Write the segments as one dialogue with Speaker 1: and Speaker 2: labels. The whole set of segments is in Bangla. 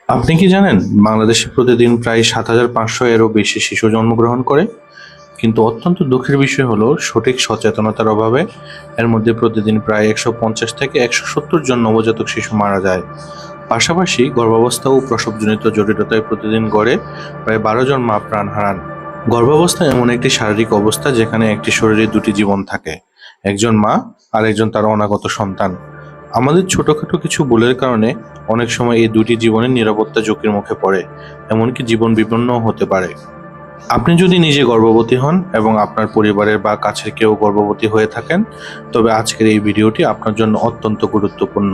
Speaker 1: আপনি কি জানেন বাংলাদেশে প্রতিদিন প্রায় ৭,৫০০ এরও বেশি শিশু জন্মগ্রহণ করে? কিন্তু অত্যন্ত দুঃখের বিষয় হলো সঠিক সচেতনতার অভাবে এর মধ্যে প্রতিদিন প্রায় ১৫০ থেকে ১৭০ জন নবজাতক শিশু মারা যায়। পাশাপাশি গর্ভাবস্থা ও প্রসবজনিত জটিলতায় প্রতিদিন গড়ে প্রায় ১২ জন মা প্রাণ হারান। গর্ভাবস্থা এমন একটি শারীরিক অবস্থা যেখানে একটি শরীরে দুটি জীবন থাকে, একজন মা আর একজন তার অনাগত সন্তান। আমাদের ছোটখাটো কিছু ভুলের কারণে অনেক সময় এই দুটি জীবনের নিরাপত্তা ঝুঁকির মুখে পড়ে, এমনকি জীবন বিপন্নও হতে পারে। আপনি যদি নিজে গর্ভবতী হন এবং আপনার পরিবারের বা কাছের কেউ গর্ভবতী হয়ে থাকেন, তবে আজকের এই ভিডিওটি আপনার জন্য অত্যন্ত গুরুত্বপূর্ণ।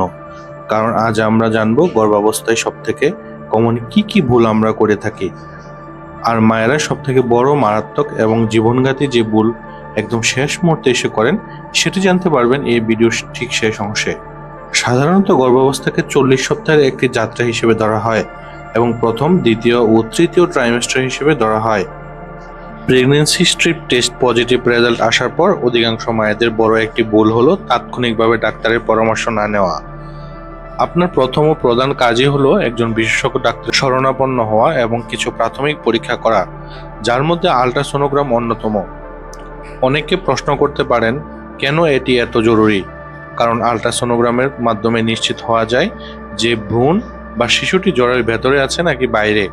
Speaker 1: কারণ আজ আমরা জানবো গর্ভাবস্থায় সবথেকে কমন কি ভুল আমরা করে থাকি, আর মায়েরা সবথেকে বড়, মারাত্মক এবং জীবনঘাতী যে ভুল একদম শেষ মুহূর্তে এসে করেন, সেটি জানতে পারবেন এই ভিডিওর ঠিক শেষ অংশে। সাধারণত গর্ভাবস্থাকে ৪০ সপ্তাহের একটি যাত্রা হিসেবে ধরা হয় এবং প্রথম, দ্বিতীয় ও তৃতীয় ট্রাইমেস্টার হিসেবে ধরা হয়। Pregnancy strip test positive result আসার পর অধিকাংশ মায়েদের বড় একটি ভুল হলো তাৎক্ষণিকভাবে ডাক্তারের পরামর্শ না নেওয়া। আপনার প্রথম ও প্রধান কাজই হলো একজন বিশেষজ্ঞ ডাক্তার শরণাপন্ন হওয়া এবং কিছু প্রাথমিক পরীক্ষা করা, যার মধ্যে আল্ট্রাসোনোগ্রাম অন্যতম। অনেকে প্রশ্ন করতে পারেন, কেন এটি এত জরুরি? কারণ আল্ট্রাসোনোগ্রামের মাধ্যমে নিশ্চিত হওয়া যায় যে ভ্রূণ বা শিশুটি জরায়ুর ভেতরে আছে নাকি বাইরে।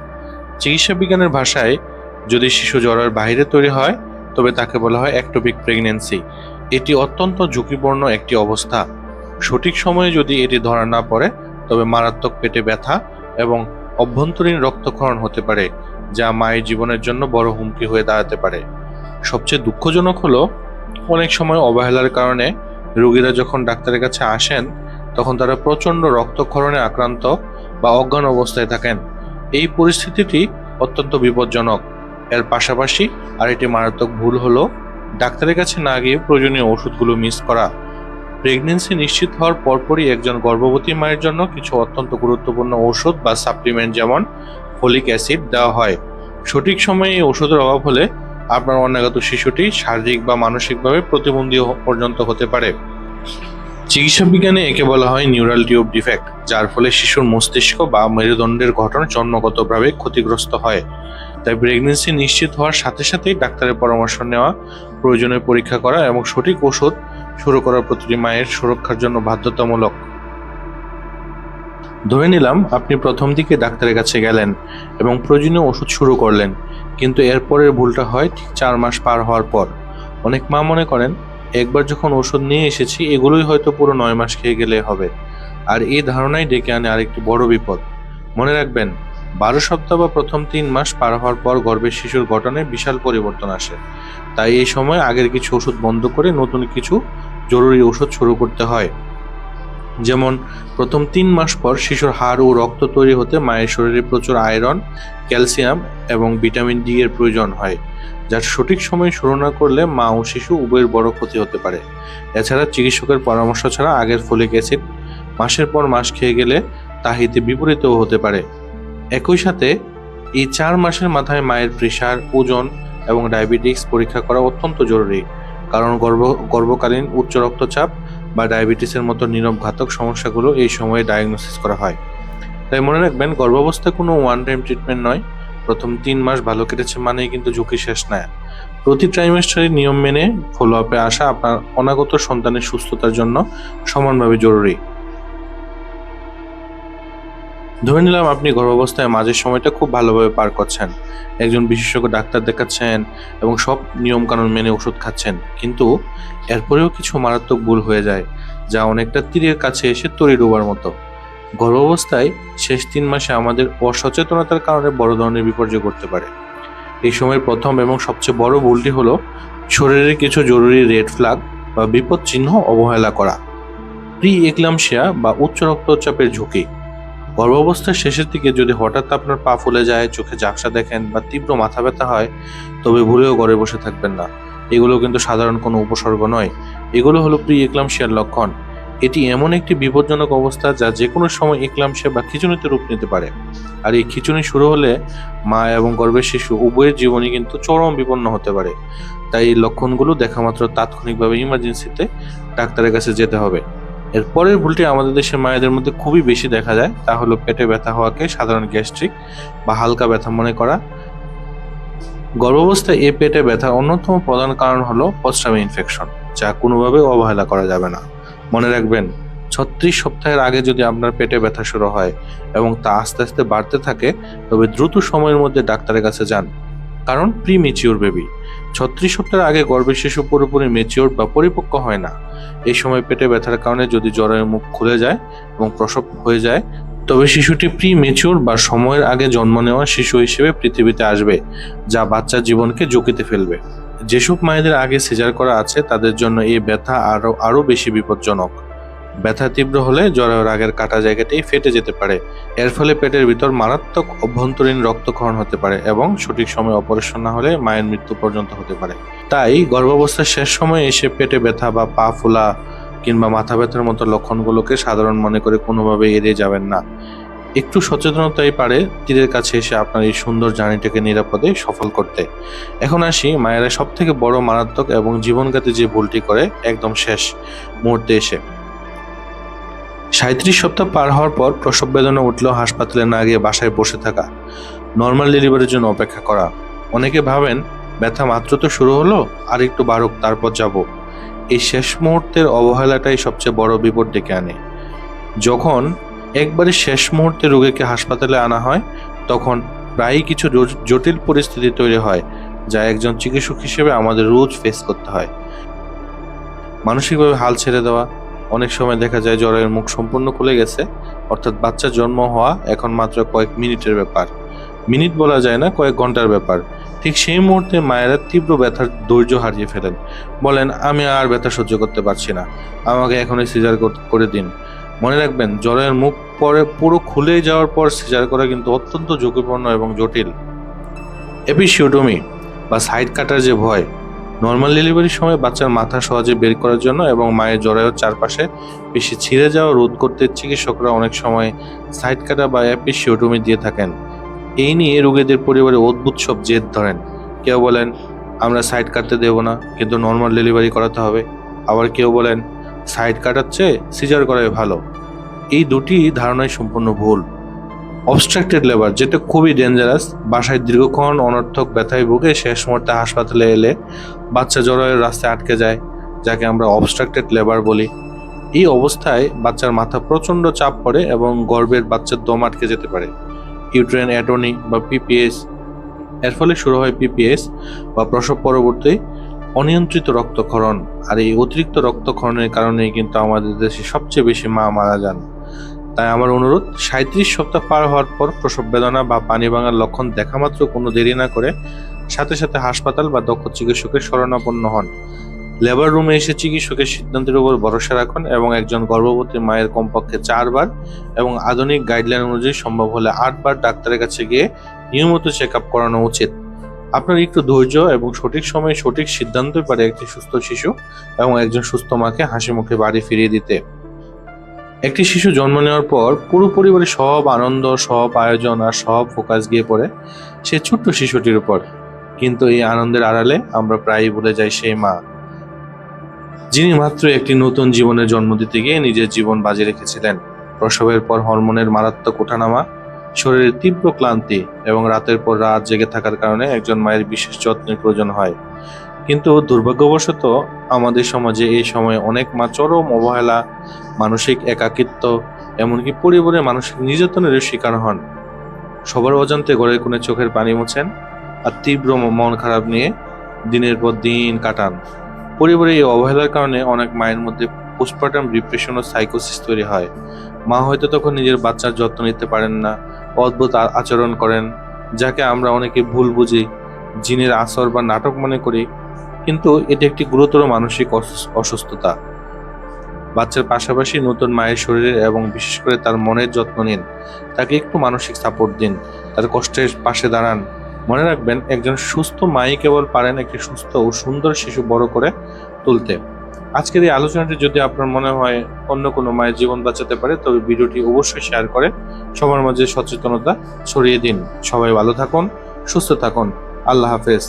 Speaker 1: চিকিৎসা বিজ্ঞানের ভাষায়, যদি শিশু জরায়ুর বাইরে তৈরি হয় তবে তাকে বলা হয় একটোপিক প্রেগন্যান্সি। এটি অত্যন্ত ঝুঁকিপূর্ণ একটি অবস্থা। সঠিক সময়ে যদি এটি ধরা না পড়ে তবে মারাত্মক পেটে ব্যথা এবং অভ্যন্তরীণ রক্তক্ষরণ হতে পারে, যা মায়ের জীবনের জন্য বড় হুমকি হয়ে দাঁড়াতে পারে। সবচেয়ে দুঃখজনক হলো, অনেক সময় অবহেলার কারণে রোগীরা যখন ডাক্তারের কাছে আসেন তখন তারা প্রচণ্ড রক্তক্ষরণে আক্রান্ত বা অজ্ঞান অবস্থায় থাকেন। এই পরিস্থিতিটি অত্যন্ত বিপজ্জনক। এর পাশাপাশি আরেকটি মারাত্মক ভুল হলো ডাক্তারের কাছে না গিয়ে প্রয়োজনীয় ওষুধগুলো মিস করা। প্রেগন্যান্সি নিশ্চিত হওয়ার পরপরই একজন গর্ভবতী মায়ের জন্য কিছু অত্যন্ত গুরুত্বপূর্ণ ওষুধ বা সাপ্লিমেন্ট যেমন ফলিক অ্যাসিড দেওয়া হয়। সঠিক সময়ে এই ওষুধের অভাব হলে আপনার অনাগত শিশুটি শারীরিক বা মানসিকভাবে প্রতিবন্ধী পর্যন্ত হতে পারে। চিকিৎসা বিজ্ঞানে একে বলা হয় নিউরাল টিউব ডিফেক্ট, যার ফলে শিশুর মস্তিষ্ক বা মেরুদণ্ডের গঠন জন্মগতভাবে ক্ষতিগ্রস্ত হয়। তাই প্রেগন্যান্সি নিশ্চিত হওয়ার সাথে সাথেই ডাক্তারের পরামর্শ নেওয়া, প্রয়োজনীয় পরীক্ষা করা এবং সঠিক ওষুধ শুরু করা প্রতিটি মায়ের সুরক্ষার জন্য বাধ্যতামূলক। ধরে নিলাম আপনি প্রথম দিকে ডাক্তারের কাছে গেলেন এবং প্রয়োজনীয় ওষুধ শুরু করলেন, কিন্তু এরপরের ভুলটা হয় ঠিক ৪ মাস পার হওয়ার পর। অনেক মা মনে করেন, একবার যখন ওষুধ নিয়ে এসেছি এগুলোই হয়তো পুরো ৯ মাস খেয়ে গেলে হবে। আর এই ধারণাই ডেকে আনে আরেকটি বড় বিপদ। মনে রাখবেন, ১২ সপ্তাহ বা প্রথম ৩ মাস পার হওয়ার পর গর্ভের শিশুর গঠনে বিশাল পরিবর্তন আসে। তাই এই সময় আগের কিছু ওষুধ বন্ধ করে নতুন কিছু জরুরি ওষুধ শুরু করতে হয়। যেমন, প্রথম ৩ মাস পর শিশুর হাড় ও রক্ত তৈরি হতে মায়ের শরীরে প্রচুর আয়রন, ক্যালসিয়াম এবং ভিটামিন ডি এর প্রয়োজন হয়, যার সঠিক সময়ে শুরু না করলে মা ও শিশু উভয়ের বড় ক্ষতি হতে পারে। এছাড়া চিকিৎসকের পরামর্শ ছাড়া আগের ফলিক অ্যাসিড মাসের পর মাস খেয়ে গেলে তা হিতে বিপরীতও হতে পারে। একই সাথে এই ৪ মাসের মাথায় মায়ের প্রেশার, ওজন এবং ডায়াবেটিস পরীক্ষা করা অত্যন্ত জরুরি, কারণ গর্ভকালীন উচ্চ রক্তচাপ বা ডায়াবেটিসের মতো নীরব ঘাতক সমস্যাগুলো এই সময়ে ডায়াগনোসিস করা হয়। তাই মনে রাখবেন, গর্ভাবস্থা কোনো ওয়ান টাইম ট্রিটমেন্ট নয়। প্রথম ৩ মাস ভালো কেটেছে মানেই কিন্তু ঝুঁকি শেষ নয়। প্রতি ট্রাইমেস্টারে নিয়ম মেনে ফলো আপে আসা আপনার অনাগত সন্তানের সুস্থতার জন্য সমানভাবে জরুরি। ধরে নিলাম আপনি গর্ভাবস্থায় মাঝের সময়টা খুব ভালোভাবে পার করছেন, একজন বিশেষজ্ঞ ডাক্তার দেখাচ্ছেন এবং সব নিয়মকানুন মেনে ওষুধ খাচ্ছেন, কিন্তু এরপরেও কিছু মারাত্মক ভুল হয়ে যায়, যা অনেকটা তীরের কাছে এসে তরি ডোবার মতো। গর্ভাবস্থায় শেষ ৩ মাসে আমাদের অসচেতনতার কারণে বড় ধরনের বিপর্যয় ঘটতে পারে। এই সময়ের প্রথম এবং সবচেয়ে বড় ভুলটি হলো শরীরের কিছু জরুরি রেড ফ্ল্যাগ বা বিপদ চিহ্ন অবহেলা করা। প্রি এক্লাম্পসিয়া বা উচ্চ রক্তচাপের ঝুঁকি। গর্ভাবস্থার শেষের দিকে যদি হঠাৎ আপনার পা ফুলে যায়, চোখে ঝাপসা দেখেন বা তীব্র মাথা ব্যথা হয়, তবে ভুলেও ঘরে বসে থাকবেন না। এগুলো কিন্তু সাধারণ কোনো উপসর্গ নয়, এগুলো হলো প্রি এক্লাম্পসিয়ার লক্ষণ। এটি এমন একটি বিপজ্জনক অবস্থা যা যে কোনো সময় এক্লাম্পসিয়া বা খিঁচুনিতে রূপ নিতে পারে। আর এই খিঁচুনি শুরু হলে মা এবং গর্ভের শিশু উভয়ের জীবনই কিন্তু চরম বিপন্ন হতে পারে। তাই এই লক্ষণগুলো দেখা মাত্র তাৎক্ষণিকভাবে ইমার্জেন্সিতে ডাক্তারের কাছে যেতে হবে। এর পরের ভুলটি আমাদের দেশের মায়েদের মধ্যে খুবই বেশি দেখা যায়, তা হলো পেটে ব্যথা হওয়াকে সাধারণ গ্যাস্ট্রিক বা হালকা ব্যথা মনে করা। গর্ভাবস্থায় এই পেটে ব্যথার অন্যতম প্রধান কারণ হলো প্রস্রাবে ইনফেকশন, যা কোনোভাবে অবহেলা করা যাবে না। মনে রাখবেন, 36 সপ্তাহের আগে যদি আপনার পেটে ব্যথা শুরু হয় এবং তা আস্তে আস্তে বাড়তে থাকে, তবে দ্রুত সময়ের মধ্যে ডাক্তারের কাছে যান। কারণ প্রি মেচিওর বেবি, 36 সপ্তাহের আগে গর্ভের শিশু পুরোপুরি মেচিওর বা পরিপক্ক হয় না। এই সময় পেটে ব্যথার কারণে যদি জ্বরের মুখ খুলে যায় এবং প্রসব হয়ে যায়, তবে শিশুটি প্রি মেচিওর বা সময়ের আগে জন্ম নেওয়া শিশু হিসেবে পৃথিবীতে আসবে, যা বাচ্চার জীবনকে ঝুঁকিতে ফেলবে। যেসব মায়েদের আগে সিজার করা আছে তাদের জন্য এই ব্যথা আরো বেশি বিপজ্জনক। ব্যথা তীব্র হলে জরায়ুর আগের কাটা জায়গাটাই ফেটে যেতে পারে। এর ফলে পেটের ভিতর মারাত্মক অভ্যন্তরীণ রক্তক্ষরণ হতে পারে এবং সঠিক সময়ে অপারেশন না হলে মায়ের মৃত্যু পর্যন্ত হতে পারে। তাই গর্ভাবস্থার শেষ সময়ে এসে পেটে ব্যথা বা পা ফোলা কিংবা মাথা ব্যথার মতো লক্ষণগুলোকে সাধারণ মনে করে কোনোভাবে এড়িয়ে যাবেন না। একটু সচেতনতাই পারে তীরের কাছে এসে আপনার এই সুন্দর জার্নিটাকে নিরাপদে সফল করতে। এখন আসি মায়েরা সব থেকে বড় মারাত্মক এবং জীবনঘাতী যে ভুলটি করে একদম শেষ মুহূর্তে এসে। 37 সপ্তাহ পার হওয়ার পর প্রসব বেদনা উঠলেও হাসপাতালে না গিয়ে বাসায় বসে থাকা, নর্মাল ডেলিভারির জন্য অপেক্ষা করা। অনেকে ভাবেন ব্যথা মাত্র তো শুরু হলো, আর একটু বাড়ুক তারপর যাব। এই শেষ মুহূর্তের অবহেলাটাই সবচেয়ে বড় বিপদ ডেকে আনে। যখন একবারে শেষ মুহূর্তে রোগীকে হাসপাতালে আনা হয়, তখন প্রায়ই কিছু জটিল পরিস্থিতি তৈরি হয়, যা একজন চিকিৎসক হিসেবে আমাদের রোজ ফেস করতে হয়। মানসিকভাবে হাল ছেড়ে দেওয়া। অনেক সময় দেখা যায় জরায়ুর মুখ সম্পূর্ণ খুলে গেছে, অর্থাৎ বাচ্চা জন্ম হওয়া এখন মাত্র কয়েক মিনিটের ব্যাপার। মিনিট বলা যায় না, কয়েক ঘন্টার ব্যাপার। ঠিক সেই মুহূর্তে মায়েরা তীব্র ব্যথার ধৈর্য হারিয়ে ফেলেন। বলেন, আমি আর ব্যথা সহ্য করতে পারছি না, আমাকে এখনই সিজার করে দিন। মনে রাখবেন, জরায়ুর মুখ পরে পুরো খুলে যাওয়ার পর সিজার করা কিন্তু অত্যন্ত ঝুঁকিপূর্ণ এবং জটিল। এপিসিওটমি বা সাইড কাটার যে ভয়, নর্মাল ডেলিভারির সময় বাচ্চার মাথা সহজে বের করার জন্য এবং মায়ের জরায়ুর চারপাশে বেশি ছিঁড়ে যাওয়া রোধ করতে চিকিৎসকরা অনেক সময় সাইড কাটা বা এপিসিওটমি দিয়ে থাকেন। এই নিয়ে রোগীদের পরিবারে অদ্ভুত সব জেদ ধরেন। কেউ বলেন, আমরা সাইড কাটতে দেব না, কিন্তু নর্মাল ডেলিভারি করাতে হবে। আবার কেউ বলেন, সাইড কাটার চেয়ে সিজার করাই ভালো। এই দুটি ধারণাই সম্পূর্ণ ভুল। অবস্ট্রাক্টেড লেবার, যেটা খুবই ডেঞ্জারাস, বাসায় দীর্ঘক্ষণ অনর্থক ব্যথায় ভুগে শেষ মুহূর্তে হাসপাতালে এলে বাচ্চা জরায়ুর রাস্তায় আটকে যায়, যাকে আমরা অবস্ট্রাক্টেড লেবার বলি। এই অবস্থায় বাচ্চার মাথা প্রচণ্ড চাপ পড়ে এবং গর্ভের বাচ্চার দম আটকে যেতে পারে। ইউটেরাইন অ্যাটনি বা পিপিএস, এর ফলে শুরু হয় পিপিএস বা প্রসব পরবর্তী অনিয়ন্ত্রিত রক্তক্ষরণ। আর এই অতিরিক্ত রক্তক্ষরণের কারণেই কিন্তু আমাদের দেশে সবচেয়ে বেশি মা মারা যান। তাই আমার অনুরোধ, 37 সপ্তাহ পার হওয়ার পর প্রসব বেদনা বা পানি ভাঙার লক্ষণ দেখা মাত্র কোনো দেরি না করে সাথে সাথে হাসপাতাল বা দক্ষ চিকিৎসকের শরণাপন্ন হন। লেবার রুমে এসে চিকিৎসকের সিদ্ধান্তের উপর ভরসা রাখুন এবং একজন গর্ভবতী মায়ের কমপক্ষে 4 বার এবং আধুনিক গাইডলাইন অনুযায়ী সম্ভব হলে 8 বার ডাক্তারের কাছে গিয়ে নিয়মিত চেক আপ করানো উচিত। আপনার একটু ধৈর্য এবং সঠিক সময়ে সঠিক সিদ্ধান্তই পারে একটি সুস্থ শিশু এবং একজন সুস্থ মাকে হাসি মুখে বাড়ি ফিরিয়ে দিতে। একটি শিশু জন্ম নেওয়ার পর পুরো পরিবারের সব আনন্দ, সব আয়োজন আর সব ফোকাস গিয়ে পড়ে সে ছোট্ট শিশুটির উপর। কিন্তু এই আনন্দের আড়ালে আমরা প্রায়ই ভুলে যাই সেই মা, যিনি মাত্র একটি নতুন জীবনের জন্ম দিতে গিয়ে নিজের জীবন বাজি রেখেছিলেন। প্রসবের পর হরমোনের মারাত্মক ওঠানামা, শরীরের তীব্র ক্লান্তি এবং রাতের পর রাত জেগে থাকার কারণে একজন মায়ের বিশেষ যত্নের প্রয়োজন হয়। কিন্তু দুর্ভাগ্যবশত আমাদের সমাজে এই সময় অনেক মা চরম অবহেলা, মানসিক একাকিত্ব, এমনকি পরিবারের মানসিক নির্যাতনেরও শিকার হন। সবার অজান্তে ঘরের কোণে চোখের পানি মোছেন আর তীব্র মন খারাপ নিয়ে দিনের পর দিন কাটান। পরিবারের এই অবহেলার কারণে অনেক মায়ের মধ্যে পোস্টপার্টাম ডিপ্রেশন ও সাইকোসিস তৈরি হয়। মা হয়তো তখন নিজের বাচ্চার যত্ন নিতে পারেন না, অদ্ভুত আচরণ করেন, যাকে আমরা অনেকে ভুল বুঝি, জিনের আসর বা নাটক মনে করি। কিন্তু এটি একটি গুরুতর মানসিক অসুস্থতা। বাচ্চার পাশাপাশি নতুন মায়ের শরীরের এবং বিশেষ করে তার মনের যত্ন নিন, তাকে একটু মানসিক সাপোর্ট দিন, তার কষ্টের পাশে দাঁড়ান। মনে রাখবেন, একজন সুস্থ মাই কেবল পারেন একটি সুস্থ ও সুন্দর শিশু বড় করে তুলতে। আজকের এই আলোচনাটি যদি আপনার মনে হয় অন্য কোনো মায়ের জীবন বাঁচাতে পারে, তবে ভিডিওটি অবশ্যই শেয়ার করে সবার মাঝে সচেতনতা ছড়িয়ে দিন। সবাই ভালো থাকুন, সুস্থ থাকুন। আল্লাহ হাফেজ।